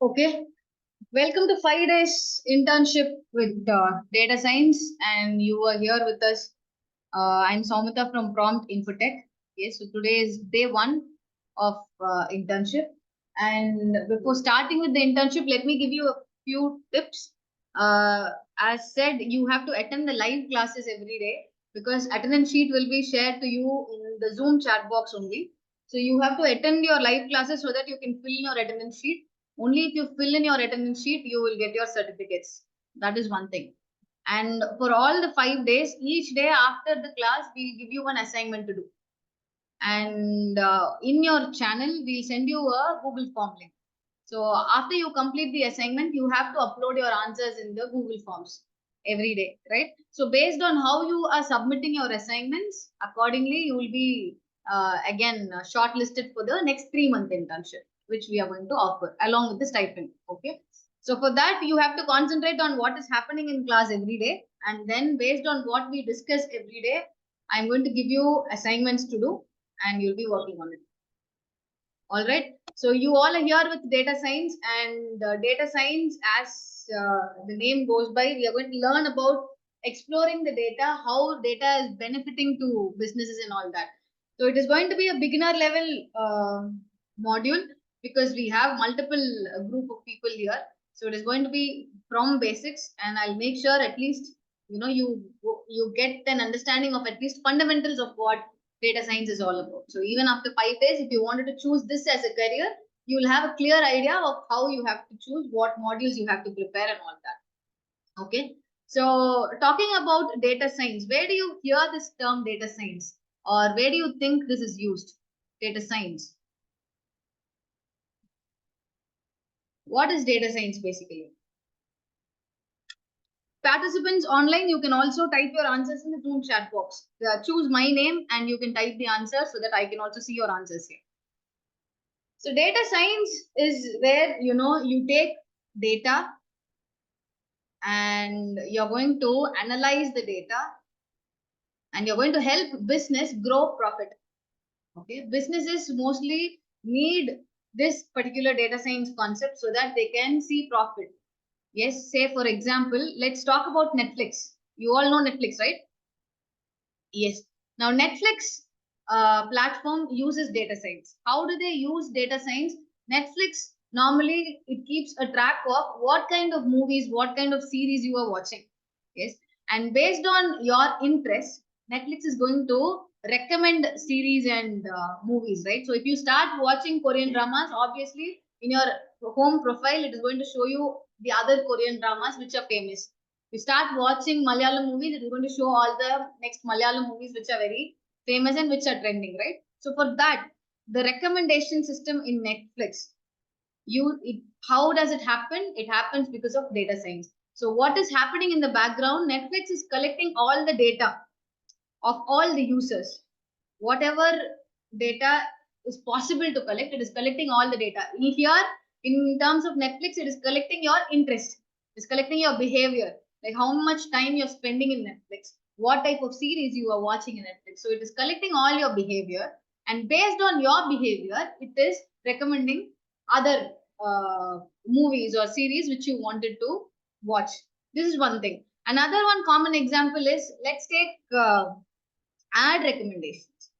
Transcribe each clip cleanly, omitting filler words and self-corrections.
Okay, welcome to 5 days internship with data science, and you are here with us. I'm Saumita from Prompt Infotech. Yes, so today is day one of internship. And before starting with the internship, let me give you a few tips. As said, you have to attend the live classes every day because attendance sheet will be shared to you in the Zoom chat box only. So you have to attend your live classes so that you can fill in your attendance sheet. Only if you fill in your attendance sheet, you will get your certificates. That is one thing. And for all the 5 days, each day after the class, we'll give you one assignment to do. And in your channel, we'll send you a Google form link. So after you complete the assignment, you have to upload your answers in the Google Forms every day, right? So based on how you are submitting your assignments, accordingly, you will be again shortlisted for the next 3-month internship, which we are going to offer along with the stipend. Okay. So for that, you have to concentrate on what is happening in class every day. And then based on what we discuss every day, I'm going to give you assignments to do and you'll be working on it. All right. So you all are here with data science, and data science, as the name goes by, we are going to learn about exploring the data, how data is benefiting to businesses and all that. So it is going to be a beginner level module because we have multiple group of people here. So it is going to be from basics, and I'll make sure at least you get an understanding of at least fundamentals of what data science is all about. So even after 5 days, if you wanted to choose this as a career, you will have a clear idea of how you have to choose, what modules you have to prepare and all that. Okay. So talking about data science, where do you hear this term data science, or where do you think this is used? Data science. What is data science basically? Participants online, you can also type your answers in the Zoom chat box. Choose my name and you can type the answer so that I can also see your answers here. So data science is where, you take data and you're going to analyze the data and you're going to help business grow profit. Okay. Businesses mostly need this particular data science concept so that they can see profit. Yes. Say, for example, let's talk about Netflix. You all know Netflix, right? Yes. Now, Netflix platform uses data science. How do they use data science? Netflix normally it keeps a track of what kind of movies, what kind of series you are watching. Yes. And based on your interest, Netflix is going to recommend series and movies, right? So if you start watching Korean dramas, obviously in your home profile, it is going to show you the other Korean dramas which are famous. You start watching Malayalam movies, it is going to show all the next Malayalam movies which are very famous and which are trending, right? So for that, the recommendation system in Netflix, how does it happen? It happens because of data science. So what is happening in the background? Netflix is collecting all the data of all the users. Whatever data is possible to collect, it is collecting all the data. Here, in terms of Netflix, it is collecting your interest. It is collecting your behavior, like how much time you're spending in Netflix, what type of series you are watching in Netflix. So it is collecting all your behavior, and based on your behavior, it is recommending other movies or series which you wanted to watch. This is one thing. Another one common example is, let's take ad recommendations.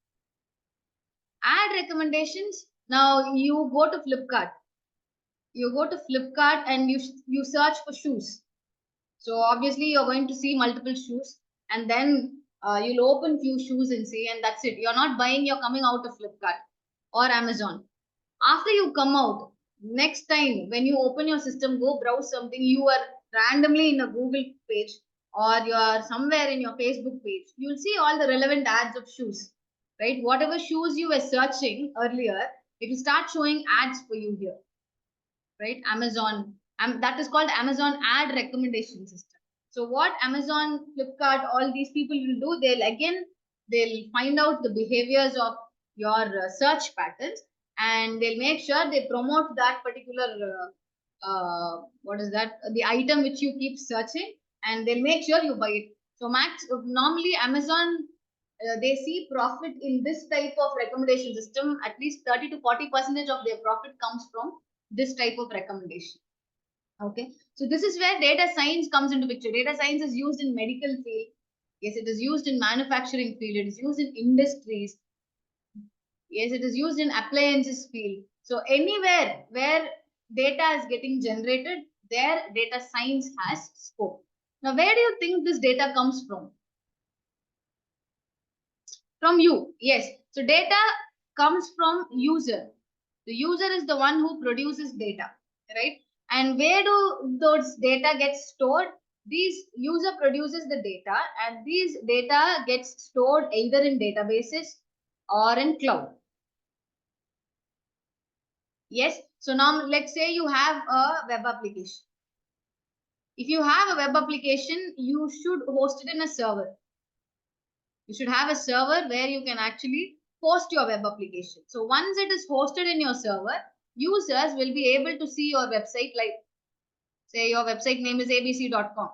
Ad recommendations. Now you go to Flipkart. You go to Flipkart and you search for shoes. So obviously you're going to see multiple shoes, and then you'll open few shoes and see, and that's it. You're not buying. You're coming out of Flipkart or Amazon. After you come out, next time when you open your system, go browse something. You are randomly in a Google page or you are somewhere in your Facebook page. You'll see all the relevant ads of shoes, right? Whatever shoes you were searching earlier, it will start showing ads for you here, right? Amazon, that is called Amazon ad recommendation system. So what Amazon, Flipkart, all these people will do, they'll find out the behaviors of your search patterns, and they'll make sure they promote that particular what is that, the item which you keep searching, and they'll make sure you buy it. So normally Amazon, they see profit in this type of recommendation system. At least 30 to 40% of their profit comes from this type of recommendation. Okay, so this is where data science comes into picture. Data science is used in medical field. Yes, it is used in manufacturing field. It is used in industries. Yes, it is used in appliances field. So anywhere where data is getting generated, there data science has scope. Now, where do you think this data comes from? From you. Yes. So data comes from user. The user is the one who produces data, right? And where do those data get stored? These user produces the data, and these data gets stored either in databases or in cloud. Yes. So now let's say you have a web application. If you have a web application, you should host it in a server. You should have a server where you can actually host your web application. So once it is hosted in your server, users will be able to see your website, like say your website name is abc.com.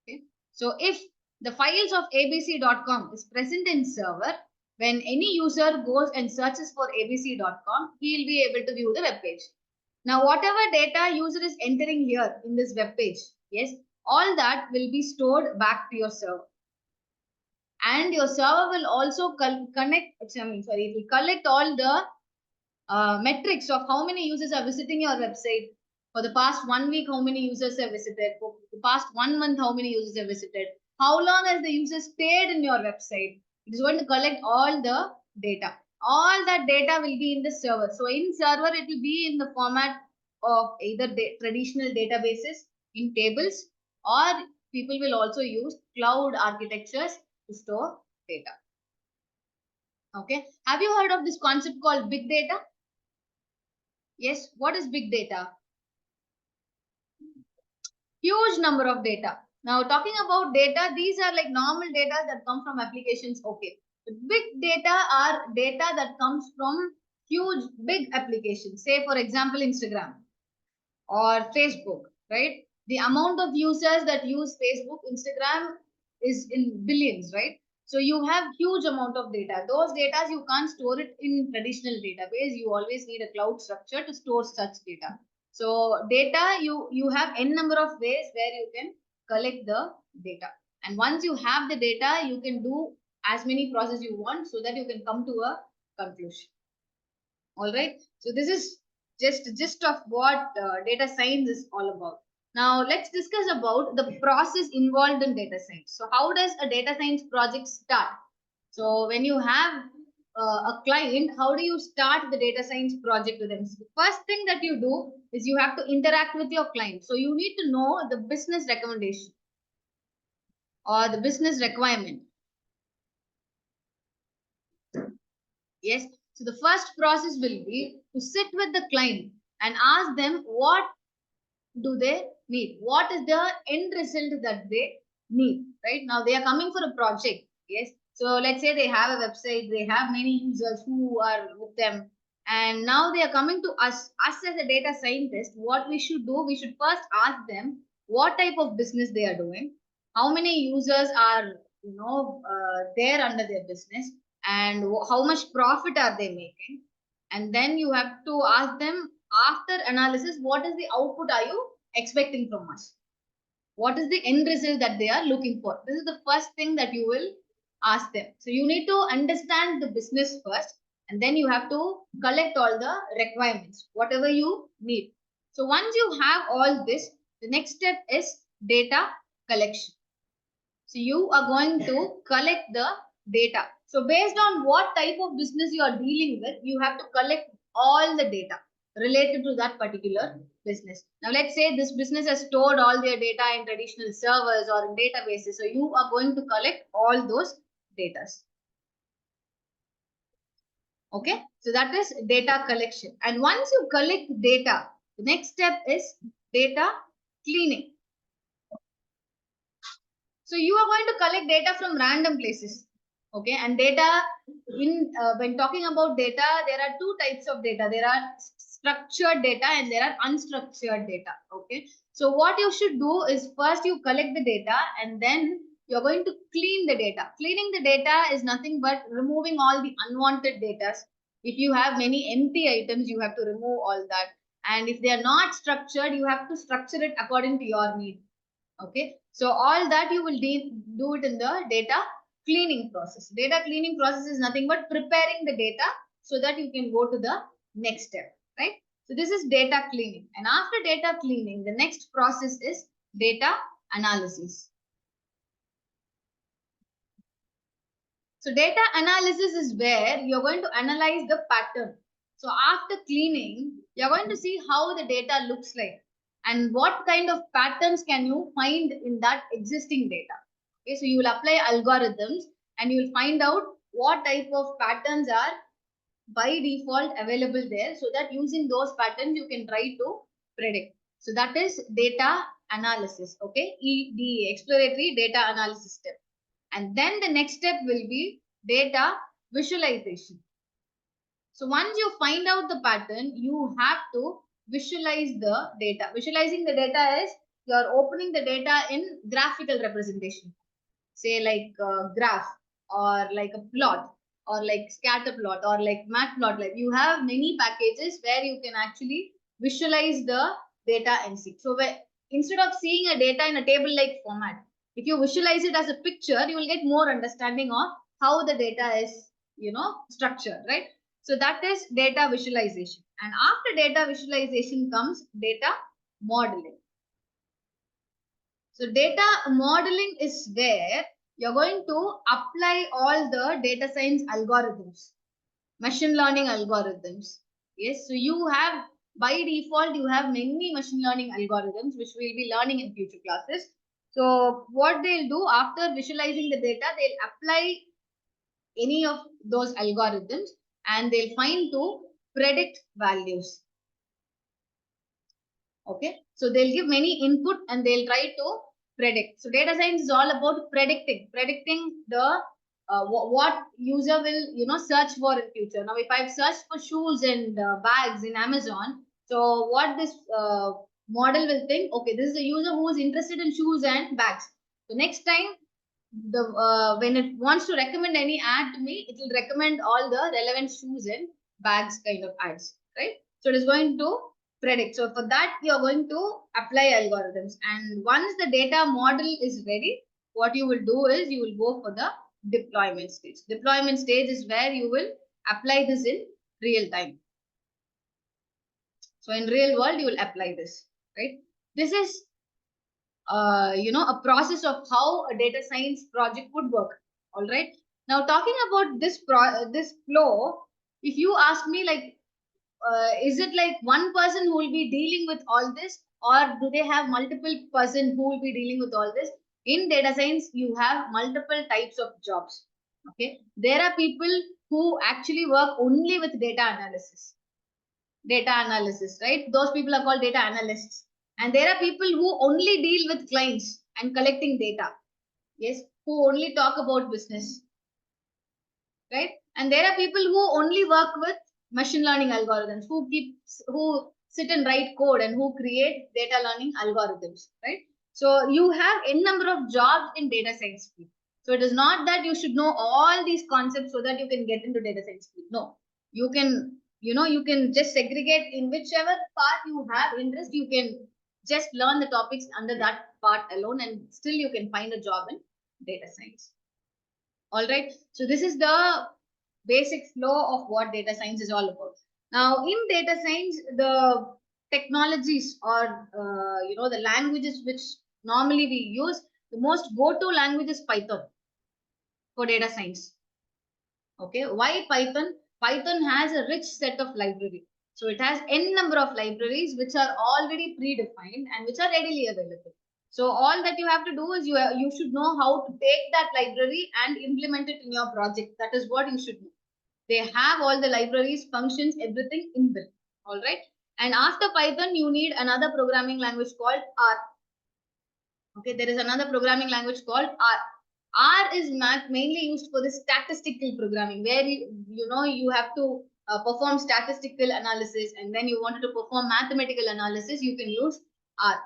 Okay. So if the files of abc.com is present in server, when any user goes and searches for abc.com, he will be able to view the web page. Now, whatever data user is entering here in this web page, yes, all that will be stored back to your server. And your server will also it will collect all the metrics of how many users are visiting your website. For the past 1 week, how many users have visited? For the past 1 month, how many users have visited? How long has the user stayed in your website? It is going to collect all the data. All that data will be in the server. So in server, it will be in the format of either traditional databases in tables, or people will also use cloud architectures to store data. Okay. Have you heard of this concept called big data? Yes. What is big data? Huge number of data. Now, talking about data, these are like normal data that come from applications. Okay. But big data are data that comes from huge, big applications. Say, for example, Instagram or Facebook, right? The amount of users that use Facebook, Instagram is in billions, right? So you have huge amount of data. Those data you can't store it in traditional database. You always need a cloud structure to store such data. So data, you have n number of ways where you can collect the data. And once you have the data, you can do as many processes you want so that you can come to a conclusion. All right. So this is just a gist of what data science is all about. Now let's discuss about the process involved in data science. So how does a data science project start? So when you have a client, how do you start the data science project with them? So the first thing that you do is you have to interact with your client. So you need to know the business recommendation or the business requirement. Yes. So the first process will be to sit with the client and ask them what do they need? What is the end result that they need? Right now, they are coming for a project. Yes. So let's say they have a website, they have many users who are with them, and now they are coming to us. Us as a data scientist, what we should do, we should first ask them what type of business they are doing, how many users are there under their business, and how much profit are they making, and then you have to ask them after analysis, what is the output are you expecting from us? What is the end result that they are looking for? This is the first thing that you will ask them. So you need to understand the business first, and then you have to collect all the requirements, whatever you need. So once you have all this, the next step is data collection. So you are going to collect the data. So based on what type of business you are dealing with, you have to collect all the data related to that particular business. Now let's say this business has stored all their data in traditional servers or in databases. So you are going to collect all those data. Okay, so that is data collection. And once you collect data, the next step is data cleaning. So you are going to collect data from random places. Okay, and data when talking about data, there are two types of data. There are structured data and there are unstructured data. Okay, so what you should do is first you collect the data and then you're going to clean the data. Cleaning the data is nothing but removing all the unwanted data. If you have many empty items, you have to remove all that. And if they are not structured, you have to structure it according to your need. Okay, so all that you will do it in the data cleaning process. Data cleaning process is nothing but preparing the data so that you can go to the next step, right? So this is data cleaning. And after data cleaning, the next process is data analysis. So data analysis is where you're going to analyze the pattern. So after cleaning, you're going to see how the data looks like and what kind of patterns can you find in that existing data. Okay, so you will apply algorithms and you will find out what type of patterns are by default available there, so that using those patterns you can try to predict. So that is data analysis. Okay, the exploratory data analysis step. And then the next step will be data visualization. So once you find out the pattern, you have to visualize the data. Visualizing the data is you are opening the data in graphical representation. Say like a graph or like a plot or like scatter plot or like matplot. Like you have many packages where you can actually visualize the data and see. So instead of seeing a data in a table-like format, if you visualize it as a picture, you will get more understanding of how the data is, structured, right? So that is data visualization. And after data visualization comes data modeling. So data modeling is where you're going to apply all the data science algorithms, machine learning algorithms. Yes, so you have, by default, you have many machine learning algorithms, which we'll be learning in future classes. So what they'll do after visualizing the data, they'll apply any of those algorithms and they'll find to predict values. Okay, so they'll give many input and they'll try to predict. So data science is all about predicting the what user will search for in future. Now, if I've searched for shoes and bags in Amazon, so what this model will think, okay, this is a user who is interested in shoes and bags. So next time, when it wants to recommend any ad to me, it will recommend all the relevant shoes and bags kind of ads, right? So it is going to predict. So for that, you are going to apply algorithms. And once the data model is ready, what you will do is you will go for the deployment stage. Deployment stage is where you will apply this in real time. So in real world, you will apply this, right? This is a process of how a data science project would work. All right. Now talking about this flow, if you ask me like, is it like one person who will be dealing with all this, or do they have multiple person who will be dealing with all this? In data science, you have multiple types of jobs. Okay. There are people who actually work only with data analysis, right? Those people are called data analysts. And there are people who only deal with clients and collecting data. Yes, who only talk about business, right? And there are people who only work with machine learning algorithms, who sit and write code and who create data learning algorithms, right? So you have n number of jobs in data science field. So it is not that you should know all these concepts so that you can get into data science field. No, you can, you can just segregate in whichever part you have interest. You can just learn the topics under that part alone, and still you can find a job in data science. All right. So this is the basic flow of what data science is all about. Now, in data science, the technologies or the languages which normally we use, the most go-to language is Python for data science. Okay, why Python? Python has a rich set of library. So it has n number of libraries which are already predefined and which are readily available. So all that you have to do is you should know how to take that library and implement it in your project. That is what you should know. They have all the libraries, functions, everything inbuilt. All right. And after Python, you need another programming language called R. Okay, there is another programming language called R. R is mainly used for the statistical programming, where you have to perform statistical analysis, and then you wanted to perform mathematical analysis, you can use R,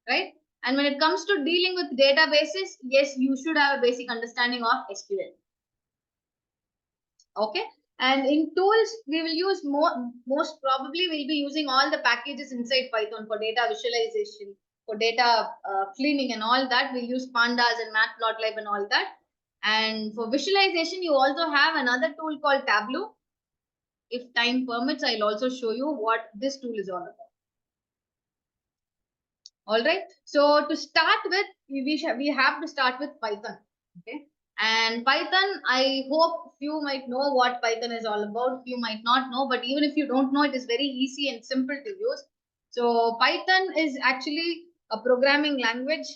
right? And when it comes to dealing with databases, yes, you should have a basic understanding of SQL. Okay, And in tools, we will use most probably we'll be using all the packages inside Python for data visualization, for data cleaning and all that. We'll use Pandas and Matplotlib and all that. And for visualization, you also have another tool called Tableau. If time permits, I'll also show you what this tool is all about. All right. So to start with, we have to start with Python. Okay. And Python, I hope few might know what Python is all about. Few might not know, but even if you don't know, it is very easy and simple to use. So Python is actually a programming language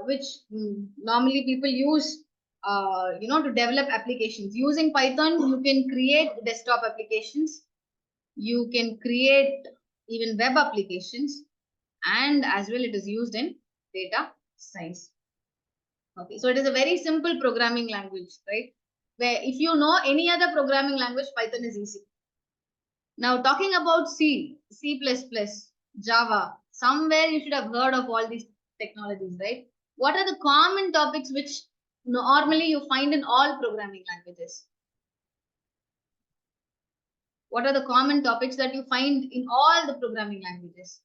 which normally people use, to develop applications. Using Python, you can create desktop applications. You can create even web applications, and as well it is used in data science. Okay, so it is a very simple programming language, right? Where if you know any other programming language, Python is easy. Now talking about C, C++, Java, somewhere you should have heard of all these technologies, right? What are the common topics which normally you find in all programming languages? What are the common topics that you find in all the programming languages?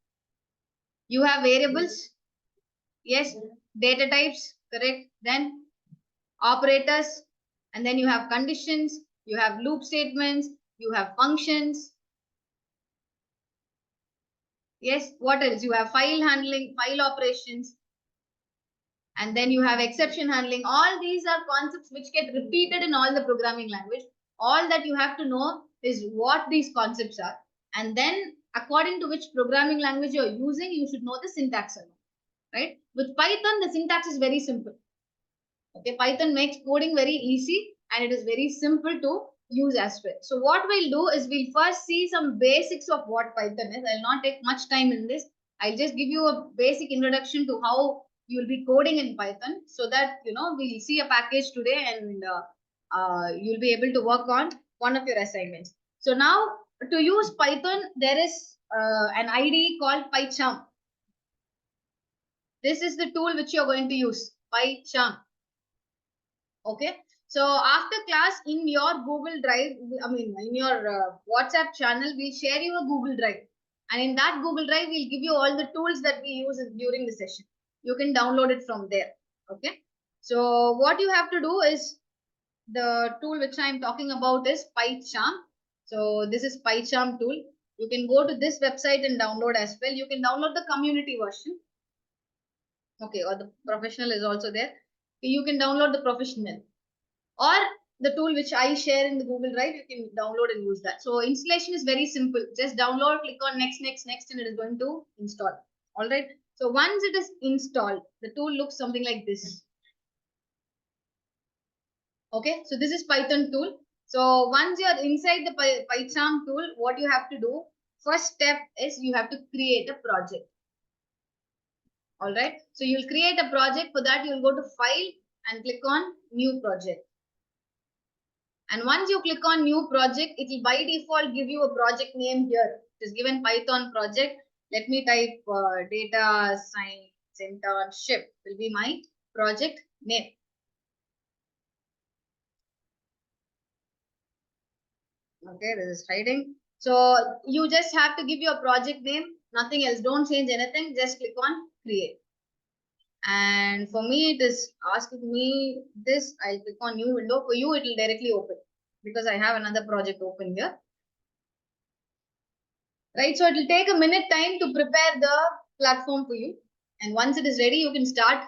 You have variables, yes, data types, correct. Then operators, and then you have conditions, you have loop statements, you have functions. Yes, what else? You have file handling, file operations, and then you have exception handling. All these are concepts which get repeated in all the programming language. All that you have to know is what these concepts are, and then according to which programming language you're using, you should know the syntax, right? With Python, the syntax is very simple. Okay, Python makes coding very easy and it is very simple to use as well. So what we'll do is we'll first see some basics of what Python is. I'll not take much time in this. I'll just give you a basic introduction to how you'll be coding in Python, so that we'll see a package today, and you'll be able to work on one of your assignments. So now to use Python, there is an IDE called PyCharm. This is the tool which you're going to use, PyCharm. Okay. So after class in your Google Drive, in your WhatsApp channel, we'll share you a Google Drive. And in that Google Drive, we'll give you all the tools that we use during the session. You can download it from there. Okay. So what you have to do is, the tool which I'm talking about is PyCharm. So this is PyCharm tool. You can go to this website and download as well. You can download the community version. Okay, or the professional is also there. You can download the professional, or the tool which I share in the Google Drive, you can download and use that. So installation is very simple. Just download, click on next, next, next, and it is going to install. All right. So once it is installed, the tool looks something like this. Okay. So this is Python tool. So once you are inside the PyCharm tool, what you have to do, first step is you have to create a project. All right. So you'll create a project. For that, you'll go to File and click on New Project. And once you click on New Project, it will by default give you a project name here. It is given Python project. Let me type Data Science Internship will be my project name. Okay, this is hiding. So you just have to give your project name, nothing else. Don't change anything. Just click on Create. And for me, it is asking me this. I'll click on New Window. For you, it will directly open because I have another project open here. Right, so it will take a minute time to prepare the platform for you. And once it is ready, you can start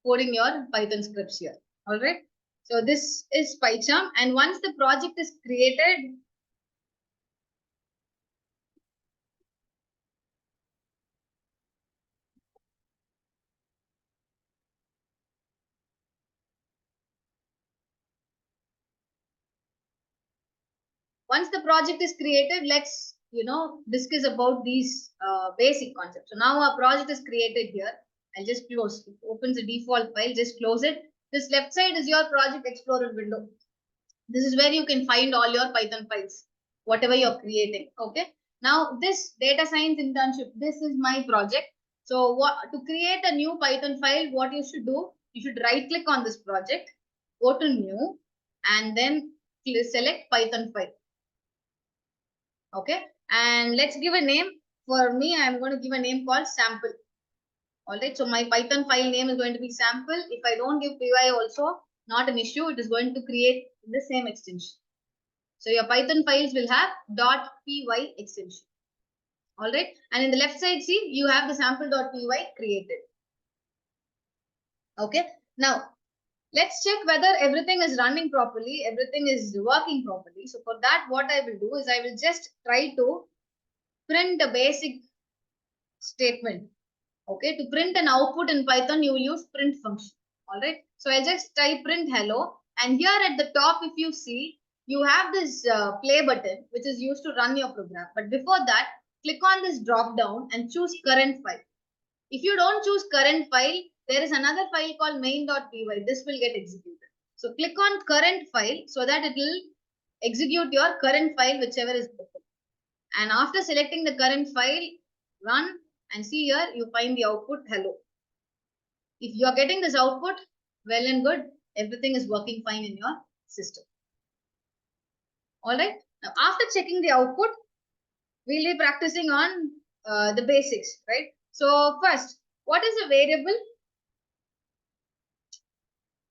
coding your Python scripts here. All right. So this is PyCharm. And once the project is created, let's discuss about these basic concepts. So now our project is created here. I'll just close. It opens a default file. Just close it. This left side is your project explorer window. This is where you can find all your Python files, whatever you're creating. Okay. Now this data science internship, this is my project. So to create a new Python file, what you should do, you should right click on this project, go to new, and then select Python file. Okay, and let's give a name. For me, I'm going to give a name called sample. All right, so my Python file name is going to be sample. If I don't give py also, not an issue. It is going to create the same extension. So your Python files will have .py extension. All right, and in the left side, see, you have the sample.py created. Okay, now let's check whether everything is running properly, everything is working properly. So for that, what I will do is I will just try to print a basic statement. Okay, to print an output in Python, you will use print function. All right, so I'll just type print hello, and here at the top, if you see, you have this play button which is used to run your program. But before that, click on this drop down and choose current file. If you don't choose current file, there is another file called main.py. This will get executed. So click on current file so that it will execute your current file, whichever is open. And after selecting the current file, run, and see here you find the output hello. If you are getting this output, well and good, everything is working fine in your system. All right. Now after checking the output, we'll be practicing on the basics, right? So first, what is a variable?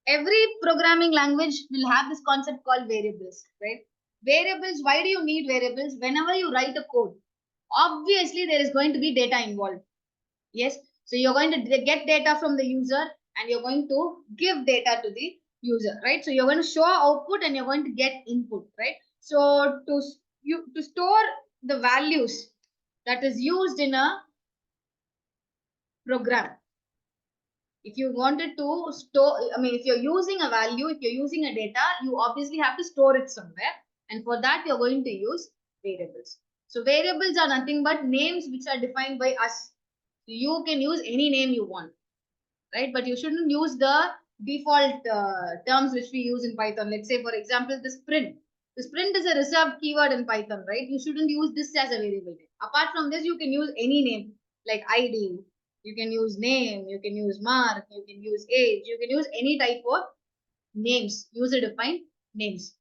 Every programming language will have this concept called variables, right? Variables, why do you need variables? Whenever you write a code, obviously there is going to be data involved. Yes, so you're going to get data from the user and you're going to give data to the user, right? So you're going to show output and you're going to get input, right? So to store the values that is used in a program, if you wanted to store, I mean, if you're using a value, if you're using a data, you obviously have to store it somewhere. And for that, you're going to use variables. So variables are nothing but names which are defined by us. You can use any name you want, right? But you shouldn't use the default terms which we use in Python. Let's say, for example, this print. This print is a reserved keyword in Python, right? You shouldn't use this as a variable name. Apart from this, you can use any name like ID. You can use name, you can use mark, you can use age, you can use any type of names, user-defined names.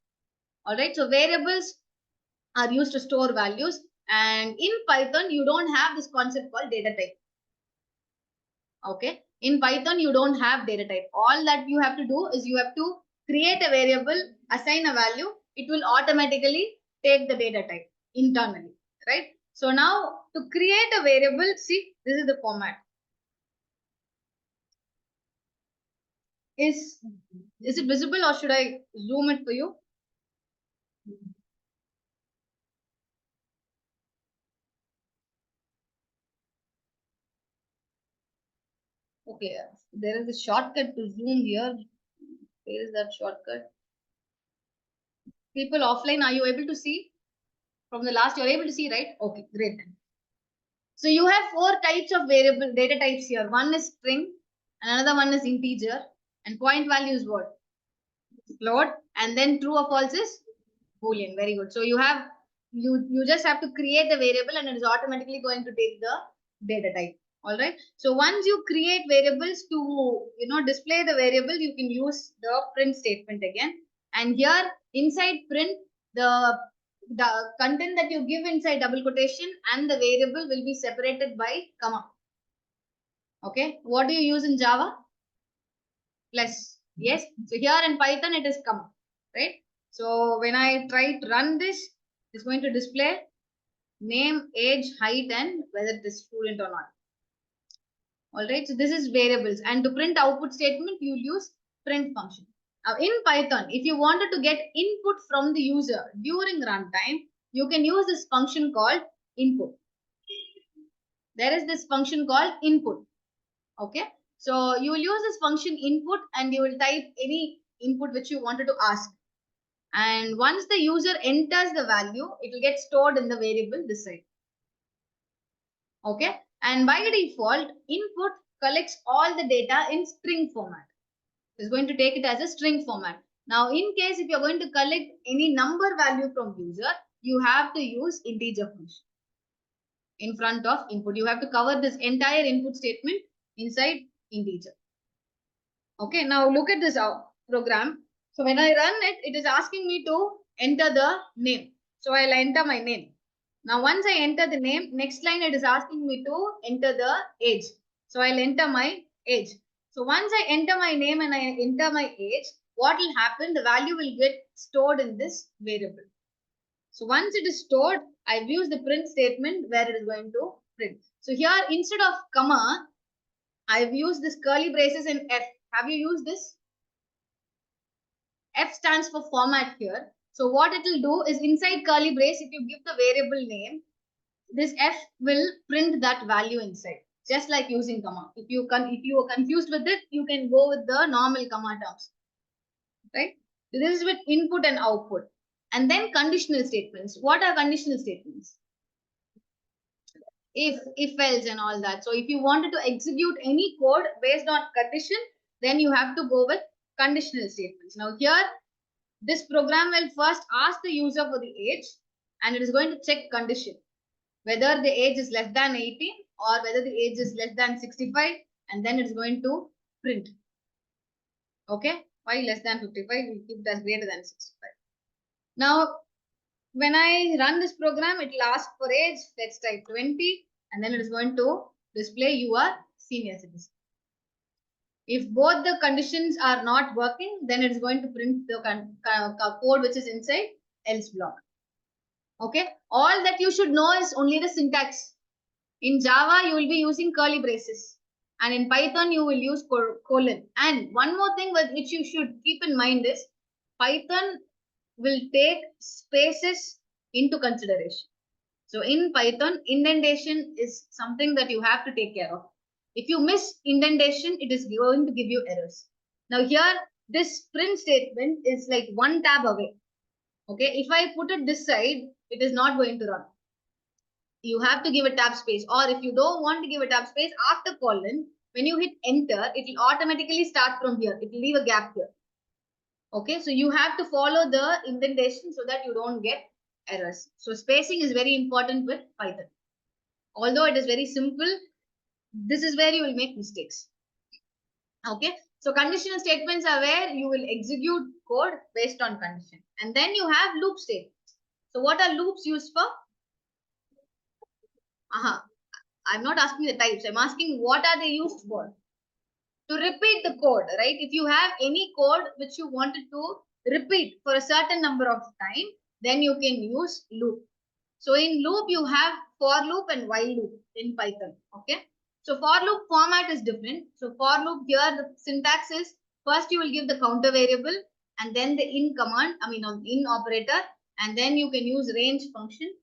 All right, so variables are used to store values, and in Python, you don't have this concept called data type. Okay, in Python, you don't have data type. All that you have to do is you have to create a variable, assign a value, it will automatically take the data type internally, right? So now to create a variable, see, this is the format. Is it visible or should I zoom it for you? Okay, there is a shortcut to zoom here. Where is that shortcut? People offline, are you able to see? From the last, you're able to see, right? Okay, great. So you have 4 types of variable data types here. One is string, another one is integer, and point value is what? Float, and then true or false is boolean. Very good. So you have you just have to create the variable and it is automatically going to take the data type. All right. So once you create variables to display the variable, you can use the print statement again. And here inside print, the content that you give inside double quotation and the variable will be separated by comma. Okay. What do you use in Java? Plus. Yes. So here in Python, it is comma. Right. So when I try to run this, it's going to display name, age, height, and whether it is student or not. All right. So this is variables. And to print output statement, you use print function. Now in Python, if you wanted to get input from the user during runtime, you can use this function called input. There is this function called input. Okay. So you will use this function input and you will type any input which you wanted to ask. And once the user enters the value, it will get stored in the variable this side. Okay. And by default, input collects all the data in string format. It's going to take it as a string format. Now, in case if you're going to collect any number value from user, you have to use integer function in front of input. You have to cover this entire input statement inside integer. Okay. Now look at this program. So when I run it, it is asking me to enter the name. So I'll enter my name. Now, once I enter the name, next line it is asking me to enter the age. So I'll enter my age. So once I enter my name and I enter my age, what will happen? The value will get stored in this variable. So once it is stored, I've used the print statement where it is going to print. So here, instead of comma, I've used this curly braces and F. Have you used this? F stands for format here. So what it will do is inside curly brace, if you give the variable name, this F will print that value inside, just like using comma. If you are confused with it, you can go with the normal comma terms, right? This is with input and output. And then conditional statements. What are conditional statements? If else and all that. So if you wanted to execute any code based on condition, then you have to go with conditional statements. Now here, this program will first ask the user for the age, and it is going to check condition, whether the age is less than 18 or whether the age is less than 65, and then it's going to print. Okay, why less than 55? We keep it as greater than 65. Now, when I run this program, it will ask for age. Let's type 20, and then it is going to display you are senior citizen. If both the conditions are not working, then it is going to print the code which is inside else block. Okay, all that you should know is only the syntax. In Java, you will be using curly braces, and in Python, you will use colon. And one more thing which you should keep in mind is Python will take spaces into consideration. So in Python, indentation is something that you have to take care of. If you miss indentation, it is going to give you errors. Now here, this print statement is like one tab away. Okay, if I put it this side, it is not going to run. You have to give a tab space, or if you don't want to give a tab space after colon, when you hit enter, it will automatically start from here. It will leave a gap here. Okay, so you have to follow the indentation so that you don't get errors. So spacing is very important with Python. Although it is very simple, this is where you will make mistakes. Okay, so conditional statements are where you will execute code based on condition. And then you have loop statements. So what are loops used for? I'm not asking the types. I'm asking what are they used for? To repeat the code, right? If you have any code which you wanted to repeat for a certain number of time, then you can use loop. So in loop, you have for loop and while loop in Python. Okay. So for loop format is different. So for loop here, the syntax is first you will give the counter variable and then the in command, in operator, and then you can use range function.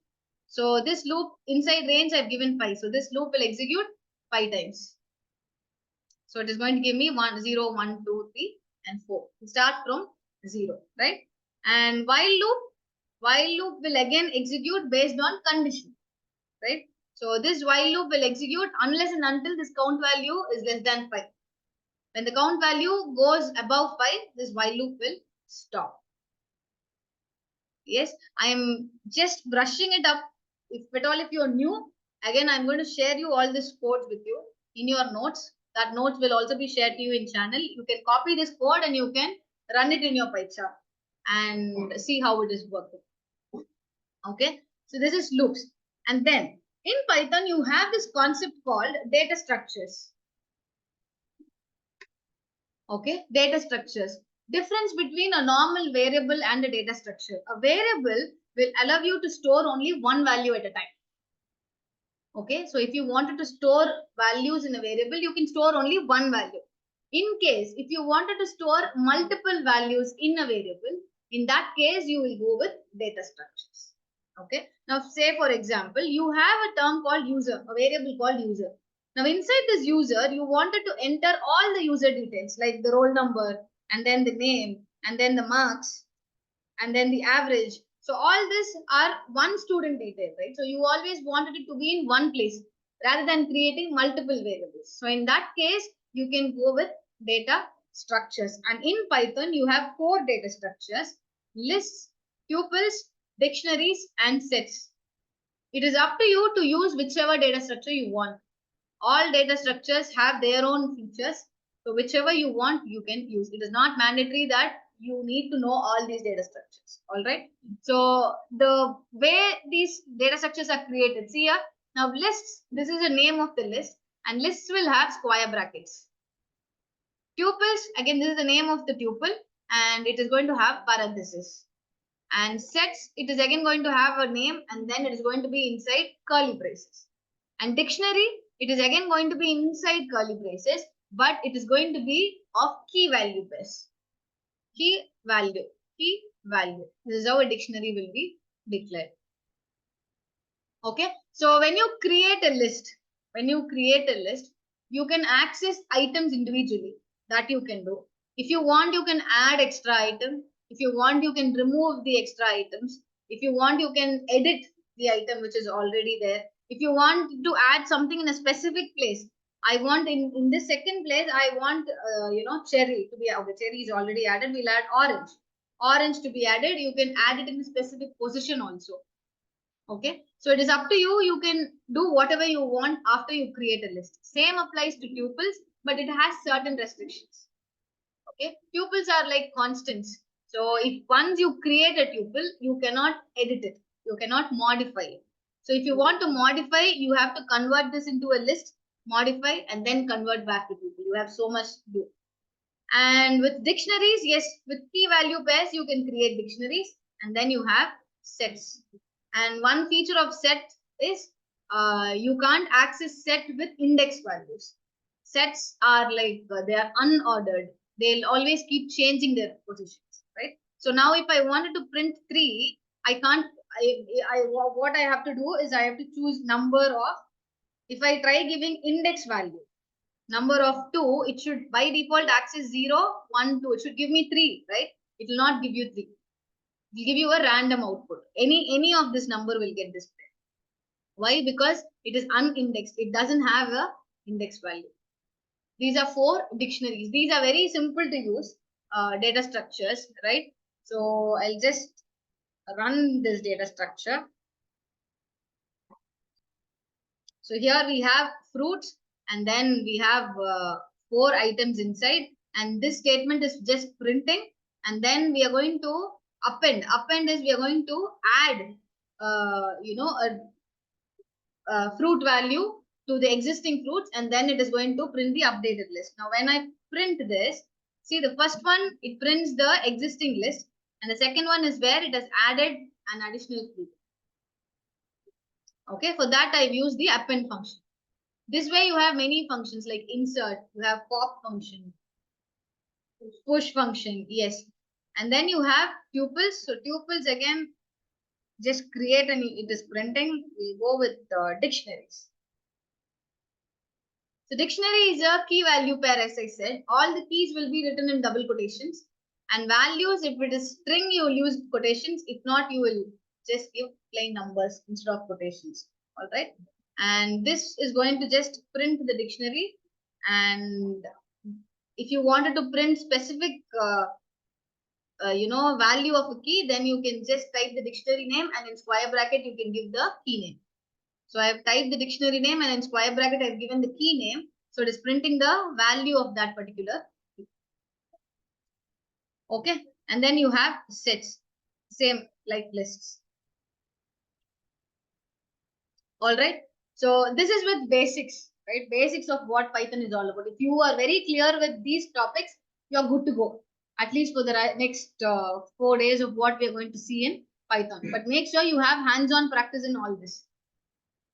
So this loop inside range I've given 5. So this loop will execute 5 times. So it is going to give me 1, 0, 1, 2, 3, and 4. Start from 0, right? And while loop will again execute based on condition, right? So this while loop will execute unless and until this count value is less than 5. When the count value goes above 5, this while loop will stop. Yes, I am just brushing it up. If at all, if you're new, again, I'm going to share you all this code with you in your notes. That notes will also be shared to you in channel. You can copy this code and you can run it in your PyChart and see how it is working. Okay, so this is loops. And then in Python, you have this concept called data structures. Okay, data structures. Difference between a normal variable and a data structure. A variable will allow you to store only one value at a time. Okay, so if you wanted to store values in a variable, you can store only one value. In case, if you wanted to store multiple values in a variable, in that case, you will go with data structures. Okay, now say for example, you have a term called user, a variable called user. Now inside this user, you wanted to enter all the user details like the roll number and then the name and then the marks and then the average. So all this are one student detail, right? So you always wanted it to be in one place rather than creating multiple variables. So in that case, you can go with data structures. And in Python, you have 4 data structures: lists, tuples, dictionaries, and sets. It is up to you to use whichever data structure you want. All data structures have their own features. So whichever you want, you can use. It is not mandatory that you need to know all these data structures. All right. So the way these data structures are created, see here, now lists, this is the name of the list, and lists will have square brackets. Tuples, again, this is the name of the tuple, and it is going to have parentheses. And sets, it is again going to have a name, and then it is going to be inside curly braces. And dictionary, it is again going to be inside curly braces, but it is going to be of key value base. Key value, key value. This is how a dictionary will be declared. Okay. So when you create a list, you can access items individually. That you can do. If you want, you can add extra item. If you want, you can remove the extra items. If you want, you can edit the item which is already there. If you want to add something in a specific place, I want in this second place, I want, cherry to be, okay, cherry is already added. We'll add orange. Orange to be added. You can add it in a specific position also. Okay. So it is up to you. You can do whatever you want after you create a list. Same applies to tuples, but it has certain restrictions. Okay. Tuples are like constants. So if once you create a tuple, you cannot edit it. You cannot modify it. So if you want to modify, you have to convert this into a list, modify, and then convert back to tuple. You have so much to do. And with dictionaries, yes, with key value pairs, you can create dictionaries, and then you have sets. And one feature of set is you can't access set with index values. Sets are like they are unordered. They'll always keep changing their positions, right? So now if I wanted to print 3, I can't, what I have to do is I have to choose number of, if I try giving index value, number of 2, it should by default access 0, 1, 2. It should give me 3, right? It will not give you 3. It will give you a random output. Any of this number will get displayed. Why? Because it is unindexed. It doesn't have a index value. These are 4 dictionaries. These are very simple to use data structures, right? So I'll just run this data structure. So here we have fruits, and then we have 4 items inside, and this statement is just printing, and then we are going to append. Append is we are going to add, a fruit value to the existing fruits, and then it is going to print the updated list. Now, when I print this, see the first one, it prints the existing list, and the second one is where it has added an additional fruit. Okay, for that I've used the append function. This way you have many functions like insert, you have pop function, push function, yes. And then you have tuples. So tuples again, just create and it is printing. We'll go with dictionaries. So dictionary is a key value pair, as I said. All the keys will be written in double quotations. And values, if it is string, you will use quotations. If not, you will just give plain numbers instead of quotations. All right. And this is going to just print the dictionary. And if you wanted to print specific, value of a key, then you can just type the dictionary name, and in square bracket, you can give the key name. So I have typed the dictionary name, and in square bracket, I have given the key name. So it is printing the value of that particular key. Okay. And then you have sets, same like lists. All right. So this is with basics, right? Basics of what Python is all about. If you are very clear with these topics, you're good to go, at least for the next 4 days of what we are going to see in Python. But make sure you have hands-on practice in all this.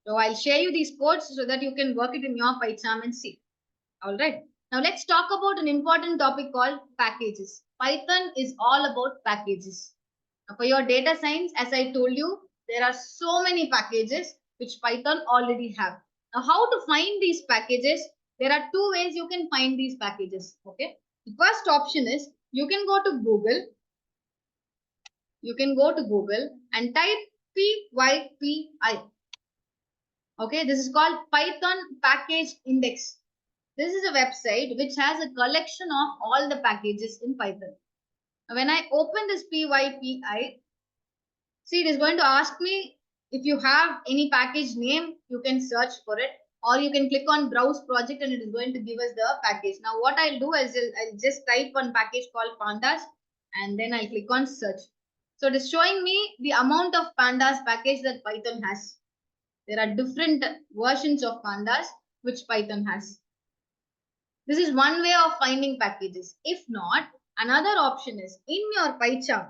So I'll share you these codes so that you can work it in your PyCharm and see. All right. Now let's talk about an important topic called packages. Python is all about packages. Now for your data science, as I told you, there are so many packages which Python already have. Now how to find these packages? There are 2 ways you can find these packages. Okay. The first option is you can go to Google. You can go to Google and type PYPI. Okay. This is called Python Package Index. This is a website which has a collection of all the packages in Python. When I open this PYPI, see, it is going to ask me if you have any package name, you can search for it, or you can click on browse project and it is going to give us the package. Now, what I'll do is I'll just type one package called Pandas, and then I'll click on search. So it is showing me the amount of Pandas package that Python has. There are different versions of Pandas which Python has. This is one way of finding packages. If not, another option is in your PyCharm.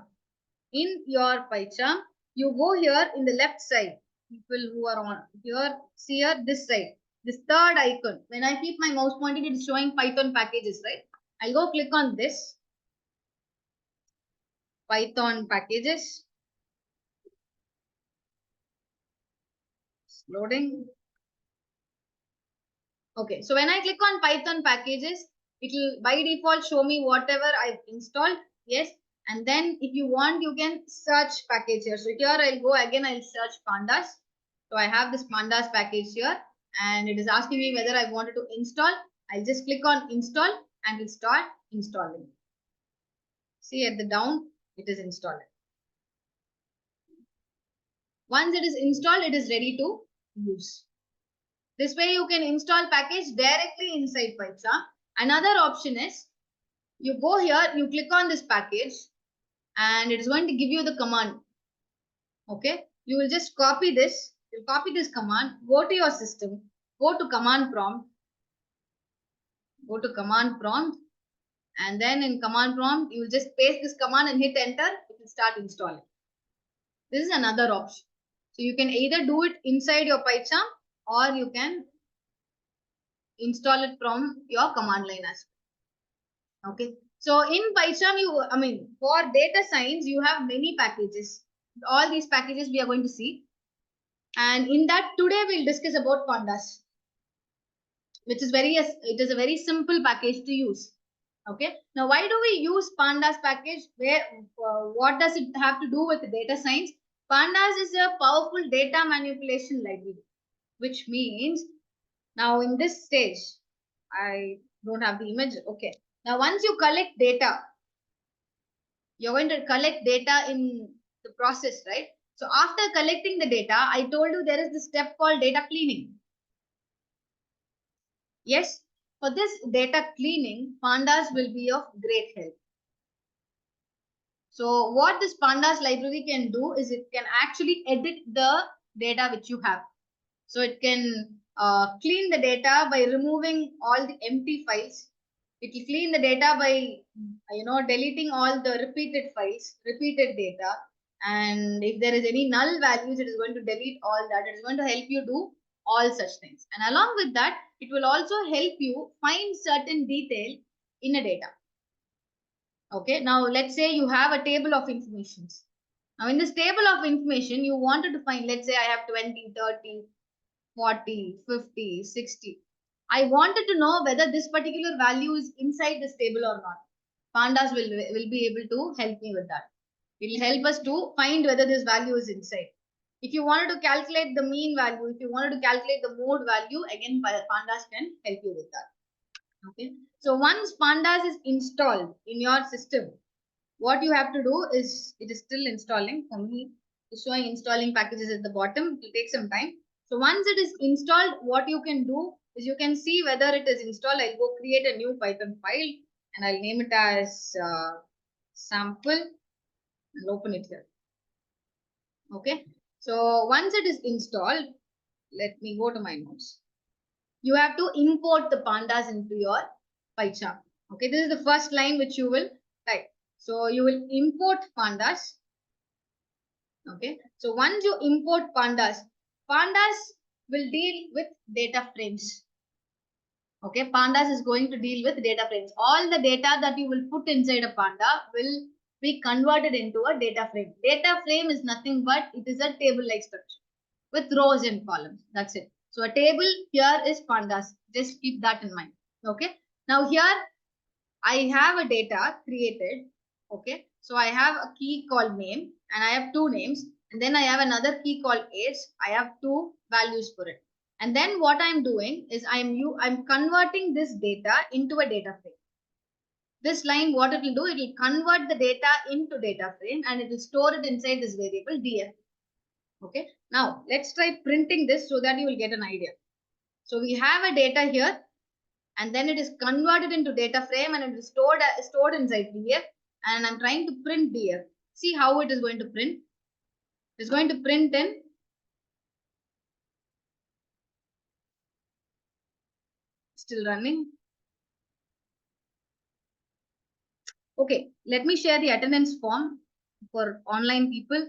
In your PyCharm, you go here in the left side. People who are on here, see here this side, this third icon. When I keep my mouse pointed, it is showing Python packages, right? I'll go click on this. Python packages. Loading. Okay, so when I click on Python packages, it will by default show me whatever I've installed. Yes. And then if you want, you can search package here. So here I'll go again, I'll search Pandas. So I have this Pandas package here and it is asking me whether I wanted to install. I'll just click on install and it'll start installing. See at the down, it is installed. Once it is installed, it is ready to use. This way you can install package directly inside PyCharm. Another option is you go here, you click on this package and it is going to give you the command. Okay, you will just copy this. You copy this command, go to your system, go to command prompt, and then in command prompt, you will just paste this command and hit enter. It will start installing. This is another option. So you can either do it inside your PyCharm or you can install it from your command line as well. Okay. So in PyCharm, for data science, you have many packages. All these packages we are going to see. And in that today we'll discuss about Pandas, which is it is a very simple package to use. Okay. Now, why do we use Pandas package? What does it have to do with data science? Pandas is a powerful data manipulation library, which means now in this stage, I don't have the image. Okay. Now, once you collect data, you're going to collect data in the process, right? So after collecting the data, I told you there is this step called data cleaning. Yes, for this data cleaning, Pandas will be of great help. So what this Pandas library can do is it can actually edit the data which you have. So it can clean the data by removing all the empty files. It will clean the data by, deleting all the repeated files, repeated data. And if there is any null values, it is going to delete all that. It is going to help you do all such things. And along with that, it will also help you find certain detail in a data. Okay, now let's say you have a table of information. Now in this table of information, you wanted to find, let's say I have 20, 30, 40, 50, 60. I wanted to know whether this particular value is inside this table or not. Pandas will be able to help me with that. It will help us to find whether this value is inside. If you wanted to calculate the mean value, if you wanted to calculate the mode value, again, Pandas can help you with that. Okay. So once Pandas is installed in your system, what you have to do is, it is still installing. For me, it's showing installing packages at the bottom. It will take some time. So once it is installed, what you can do is you can see whether it is installed. I'll go create a new Python file and I'll name it as sample and open it here. Okay. So once it is installed, let me go to my notes. You have to import the Pandas into your PyCharm. Okay. This is the first line which you will type. So you will import Pandas. Okay. So once you import Pandas, Pandas will deal with data frames. Okay. Pandas is going to deal with data frames. All the data that you will put inside a Panda will be converted into a data frame. Data frame is nothing but it is a table-like structure with rows and columns. That's it. So a table here is Pandas. Just keep that in mind. Okay. Now here I have a data created. Okay. So I have a key called name and I have two names. And then I have another key called age. I have two values for it. And then what I'm doing is I'm converting this data into a data frame. This line, what it will do, it will convert the data into data frame and it will store it inside this variable df. Okay. Now let's try printing this so that you will get an idea. So we have a data here and then it is converted into data frame and it is stored inside df. and I'm trying to print df. See how it is going to print. It's going to print in still running. Okay, let me share the attendance form for online people.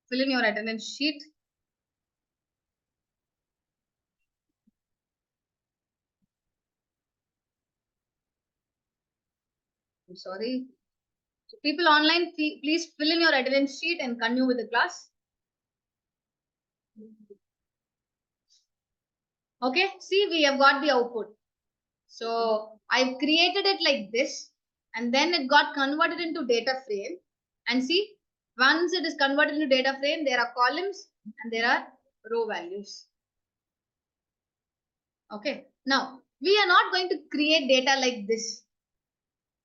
Fill in your attendance sheet. I'm sorry. So people online, please fill in your attendance sheet and continue with the class. Okay, see, we have got the output. So I've created it like this, and then it got converted into data frame. And see, once it is converted into data frame, there are columns and there are row values. Okay, now we are not going to create data like this.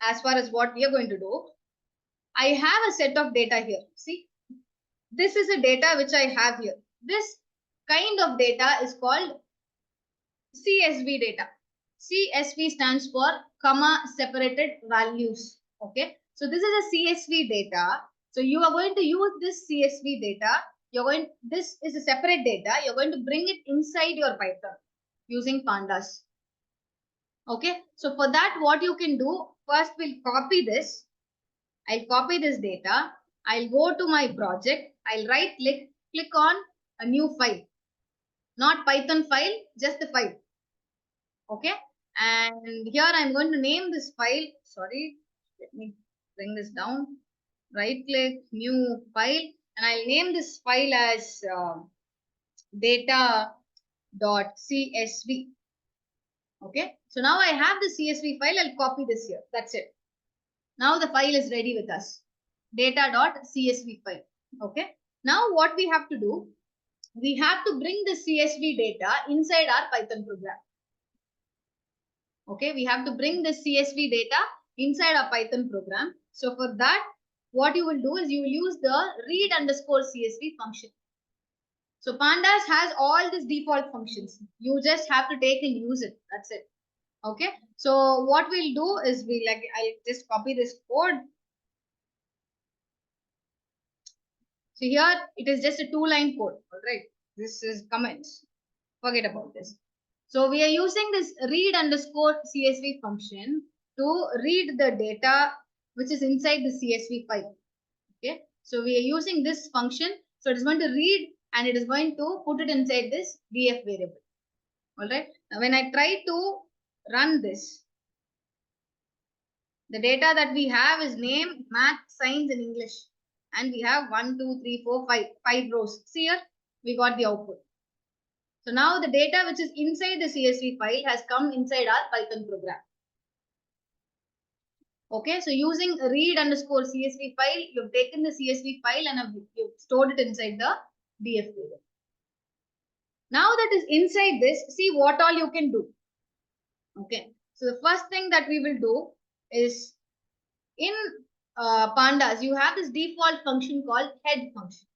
As far as what we are going to do, I have a set of data here. See, this is a data which I have here. This kind of data is called CSV data. CSV stands for comma separated values. Okay, so this is a CSV data. So you are going to use this CSV data. This is a separate data. You're going to bring it inside your Python using Pandas. Okay, so for that, what you can do, first we'll copy this. I'll copy this data. I'll go to my project. I'll right click on a new file. Not Python file, just the file. Okay, and here I'm going to name this file. Sorry, let me bring this down. Right click, new file, and I'll name this file as data.csv. Okay, so now I have the CSV file. I'll copy this here. That's it. Now the file is ready with us. Data.csv file. Okay, now what we have to do, we have to bring the CSV data inside our Python program. Okay, we have to bring the CSV data inside our Python program. So for that, what you will do is you will use the read underscore CSV function. So Pandas has all these default functions. You just have to take and use it. That's it. Okay. So what we'll do is I'll just copy this code. So here it is just a 2-line code. All right. This is comments. Forget about this. So we are using this read underscore CSV function to read the data which is inside the CSV file. Okay. So we are using this function. So it is going to read and it is going to put it inside this df variable. All right. Now when I try to run this, the data that we have is name, math, science, and English. And we have 1, 2, 3, 4, 5 rows. See here, we got the output. So now the data which is inside the CSV file has come inside our Python program. Okay, so using read underscore CSV file, you've taken the CSV file and you've stored it inside the df variable. Now that is inside this, see what all you can do. Okay, so the first thing that we will do is in Pandas, you have this default function called head function.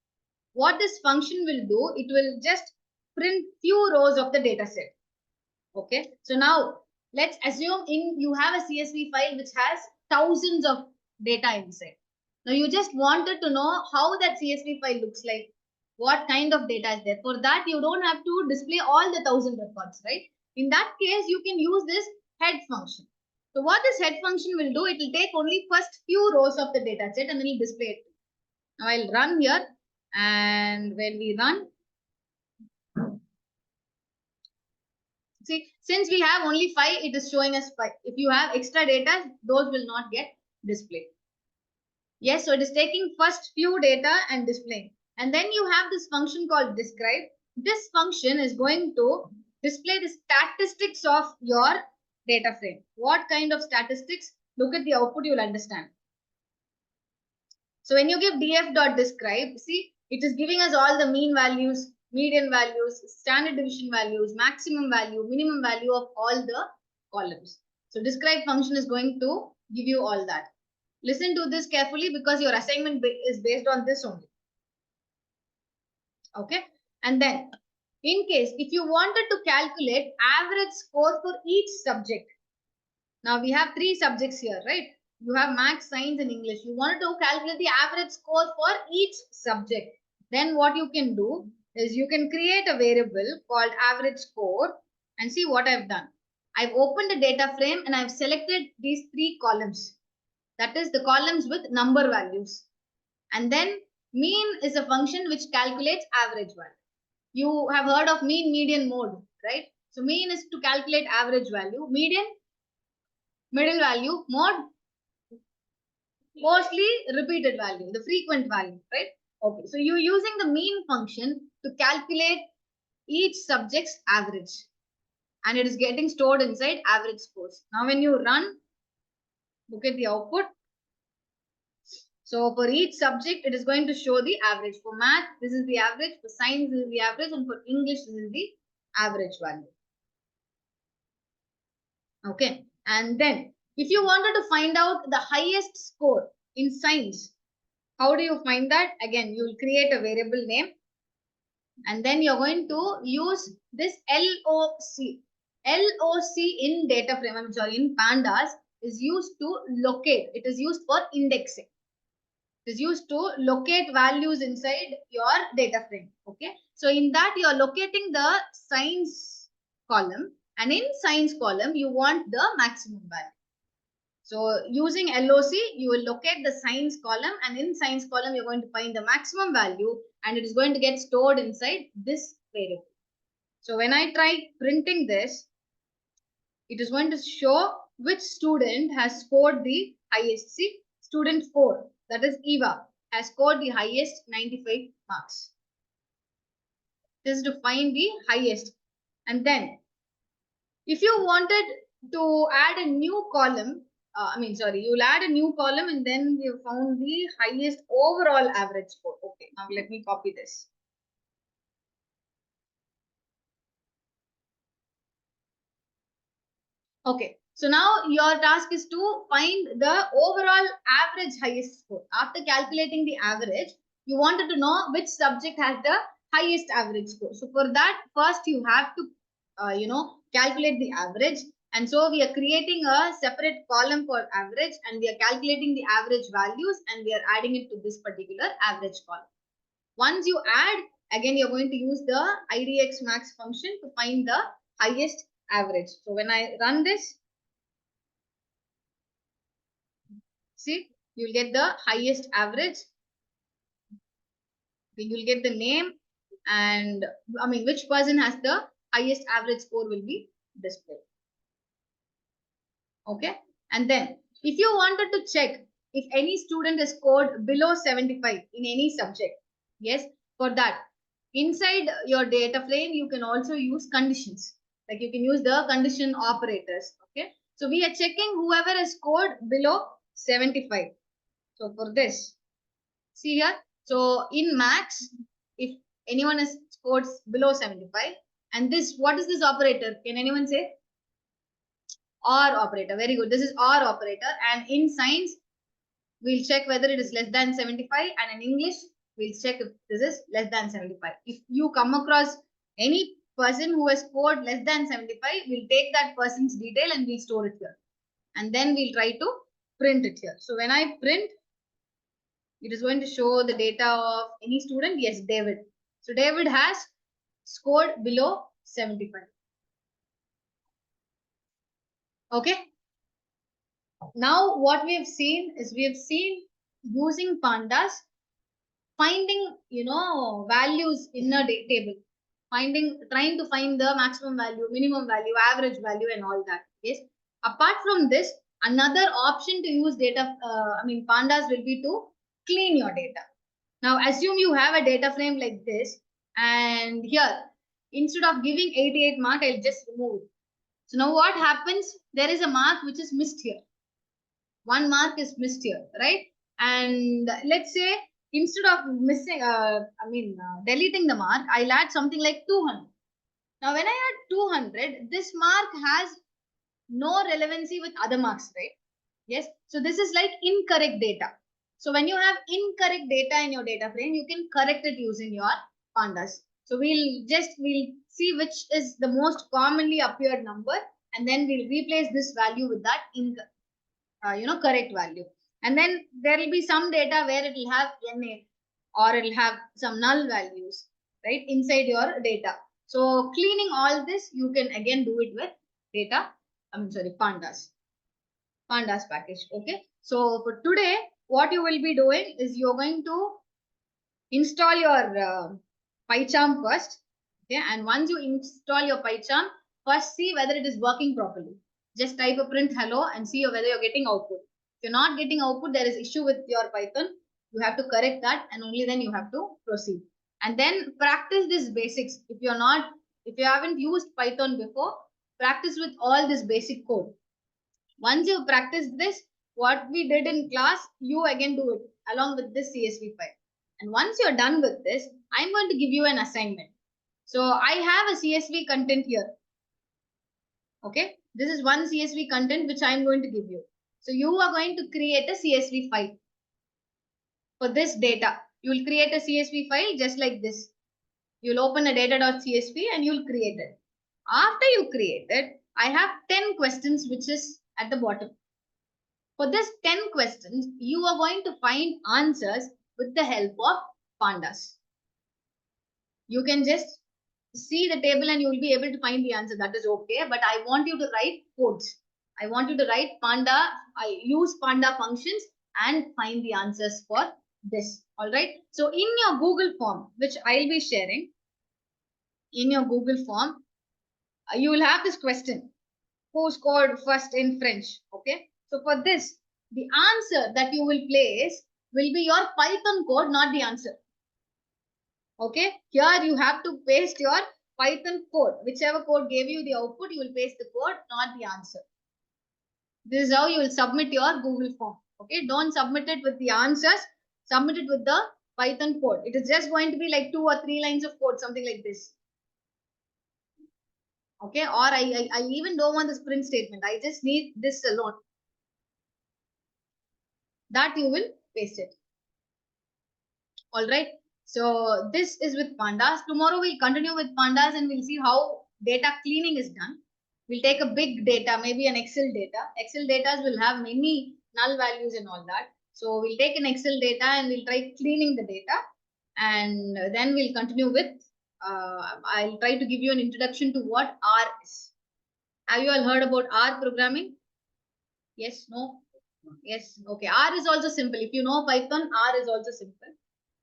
What this function will do, it will just print few rows of the data set. Okay, so now let's assume you have a CSV file which has thousands of data inside. Now you just wanted to know how that CSV file looks like, what kind of data is there. For that, you don't have to display all the 1,000 records, right? In that case, you can use this head function. So what this head function will do, it will take only first few rows of the data set and then it will display it. Now I'll run here, and when we run, see, since we have only 5, it is showing us 5. If you have extra data, those will not get displayed. Yes, so it is taking first few data and displaying. And then you have this function called describe. This function is going to display the statistics of your data frame. What kind of statistics? Look at the output, you will understand. So when you give df.describe, see, it is giving us all the mean values, median values, standard deviation values, maximum value, minimum value of all the columns. So describe function is going to give you all that. Listen to this carefully because your assignment is based on this only. Okay. And then in case if you wanted to calculate average score for each subject. Now we have 3 subjects here, right? you have maths, science, and English. You wanted to calculate the average score for each subject. Then what you can do is you can create a variable called average score and see what I've done. I've opened a data frame and I've selected these 3 columns. That is the columns with number values. And then mean is a function which calculates average value. You have heard of mean, median, mode, right? So mean is to calculate average value, median, middle value, mode, mostly repeated value, the frequent value, right? Okay, so you're using the mean function to calculate each subject's average, and it is getting stored inside average scores. Now when you run, look at the output. So for each subject, it is going to show the average. For math, this is the average. For science, this is the average. And for English, this is the average value. Okay. And then if you wanted to find out the highest score in science, how do you find that? Again, you will create a variable name. And then you're going to use this LOC. LOC in data frame, I'm sorry, in Pandas is used to locate. It is used for indexing. Is used to locate values inside your data frame. Okay, so in that you are locating the science column, and in science column you want the maximum value. So using LOC, you will locate the science column, and in science column you're going to find the maximum value, and it is going to get stored inside this variable. So when I try printing this, it is going to show which student has scored the highest. See, student 4, that is Eva, has scored the highest 95 marks. This is to find the highest. And then if you wanted to add a new column, you'll add a new column, and then we have found the highest overall average score. Okay, now let me copy this. Okay, so now your task is to find the overall average highest score. After calculating the average, you wanted to know which subject has the highest average score. So for that, first you have to, calculate the average. And so we are creating a separate column for average, and we are calculating the average values, and we are adding it to this particular average column. Once you add, again, you're going to use the IDX max function to find the highest average. So when I run this, see, you'll get the highest average. You'll get the name, and which person has the highest average score will be displayed. Okay. And then if you wanted to check if any student has scored below 75 in any subject, yes, for that, inside your data frame, you can also use conditions. Like you can use the condition operators. Okay. So we are checking whoever has scored below 75. So for this, see here. So in max, if anyone has scored below 75, and this, what is this operator? Can anyone say? OR operator. Very good. This is OR operator. And in science, we'll check whether it is less than 75. And in English, we'll check if this is less than 75. If you come across any person who has scored less than 75, we'll take that person's detail and we'll store it here. And then we'll try to print it here. So when I print, it is going to show the data of any student. Yes, David. So David has scored below 75. Okay. Now what we have seen is using Pandas, finding, values in a table, trying to find the maximum value, minimum value, average value, and all that. Yes. Apart from this, another option to use Pandas will be to clean your data. Now assume you have a data frame like this, and here, instead of giving 88 mark, I'll just remove it. So now what happens? There is a mark which is missed here. One mark is missed here, right? And let's say instead of deleting the mark, I'll add something like 200. Now when I add 200, this mark has no relevancy with other marks, right? Yes. So this is like incorrect data. So when you have incorrect data in your data frame, you can correct it using your Pandas. So we'll see which is the most commonly appeared number, and then we'll replace this value with that incorrect. correct value. And then there will be some data where it will have NA or it will have some null values, right, inside your data. So cleaning all this, you can again do it with Pandas package. Okay. So for today, what you will be doing is you're going to install your PyCharm first. Okay. And once you install your PyCharm, first see whether it is working properly. Just type a print hello and see whether you're getting output. If you're not getting output, there is issue with your Python. You have to correct that and only then you have to proceed. And then practice this basics. If you haven't used Python before, practice with all this basic code. Once you practice this, what we did in class, you again do it along with this CSV file. And once you're done with this, I'm going to give you an assignment. So I have a CSV content here. Okay, this is one CSV content which I'm going to give you. So you are going to create a CSV file for this data. You will create a CSV file just like this. You'll open a data.csv and you'll create it. After you create it, I have 10 questions which is at the bottom. For this 10 questions, you are going to find answers with the help of Pandas. You can just see the table and you will be able to find the answer. That is okay. But I want you to write codes. I want you to write I use Panda functions and find the answers for this. All right. So in your Google form, which I'll be sharing, in your Google form, you will have this question. Who scored first in French? Okay. So for this, the answer that you will place will be your Python code, not the answer. Okay. Here you have to paste your Python code. Whichever code gave you the output, you will paste the code, not the answer. This is how you will submit your Google form. Okay. Don't submit it with the answers. Submit it with the Python code. It is just going to be like 2 or 3 lines of code, something like this. Okay. Or I even don't want this print statement. I just need this alone. That you will paste it. All right. So this is with Pandas. Tomorrow we'll continue with Pandas and we'll see how data cleaning is done. We'll take a big data, maybe an Excel data. Excel data will have many null values and all that. So we'll take an Excel data and we'll try cleaning the data. And then we'll continue with, I'll try to give you an introduction to what R is. Have you all heard about R programming? Yes, no? Yes, okay. R is also simple. If you know Python, R is also simple.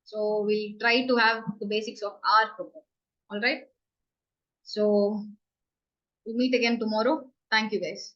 So we'll try to have the basics of R program. All right. So we'll meet again tomorrow. Thank you guys.